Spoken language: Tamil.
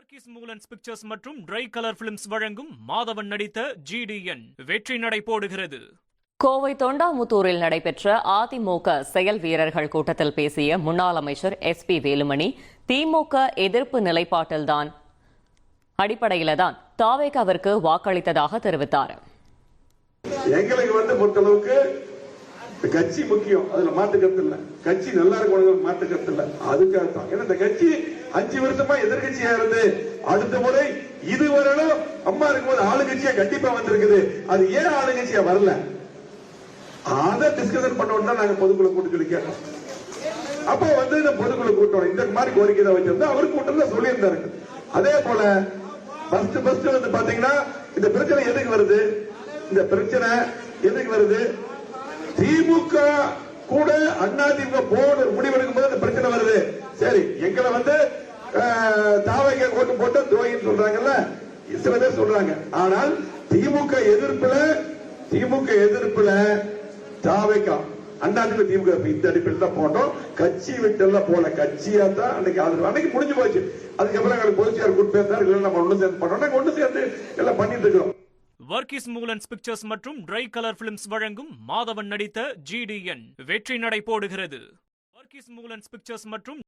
வர்க்கீஸ் மூலன்ஸ் பிக்சர்ஸ் மற்றும் ட்ரை கலர் பிலிம்ஸ் வழங்கும் மாதவன் நடித்த GDN வெற்றி நடை போடுகிறது. கோவை தொண்டாமுத்தூரில் நடைபெற்ற அதிமுக செயல் வீரர்கள் கூட்டத்தில் பேசிய முன்னாள் அமைச்சர் SP வேலுமணி, திமுக எதிர்ப்பு நிலைப்பாட்டில்தான் அடிப்படையில்தான் தாவேகாவிற்கு வாக்களித்ததாக தெரிவித்தார். எங்களுக்கு பொறுத்தளவுக்கு கட்சி முக்கியம், அதுல மாற்றுக்கருத்து இல்ல. கட்சி நல்லா இருக்கணும், மாற்றுக்கருத்து இல்ல. அதுக்காக தான் ஏன்னா இந்த கட்சி 5 வருஷமா எதிர்கட்சியா இருந்து அடுத்த முறை இதுவரையிலும் அம்மா இருக்கும்போது ஆளுங்கட்சியா கண்டிப்பா வந்திருக்குது. அது ஏன் ஆளுங்கட்சியா வரல, அதை டிஸ்கஷன் பண்ணோம்னா நாங்க பொதுக்குழு கூட்டு சொல்லி கேட்டோம். அப்போ இந்த பொதுக்குழு கூட்டம் இந்த மாதிரி கோரிக்கை தான் வச்சிருந்தா அவரு கூட்டம் சொல்லியிருந்தாரு. அதே போல ஃபர்ஸ்ட் பாத்தீங்கன்னா இந்த பிரச்சனை எதுக்கு வருது, இந்த பிரச்சனை எதுக்கு வருது, திமுக கூட அதிமுக போன முடிவெடுக்கும் போது இந்த பிரச்சனை வருது. சரி, எங்களை தாவைக்க ஓட்டு போட்டு துரோகின்னு சொல்றாங்கல்ல சில பேர் சொல்றாங்க. ஆனால் திமுக எதிர்ப்புல தாவைக்கா அதிமுக திமுக இந்த அடிப்படையில் தான் போட்டோம். கட்சி விட்டு போல கட்சியா தான் அன்னைக்கு ஆதரவு அன்னைக்கு முடிஞ்சு போச்சு. அதுக்கப்புறம் எங்களுக்கு பொதுச்சியார் கூட்டு இல்லை நம்ம ஒண்ணு சேர்ந்து பண்ணோம். நாங்க ஒண்ணு சேர்ந்து எல்லாம் பண்ணிட்டு இருக்கிறோம். வர்க்கீஸ் மூலன்ஸ் பிக்சர்ஸ் மற்றும் ட்ரை கலர் பிலிம்ஸ் வழங்கும் மாதவன் நடித்த GDN வெற்றி நடை போடுகிறது. வர்க்கீஸ் மூலன்ஸ் பிக்சர்ஸ் மற்றும்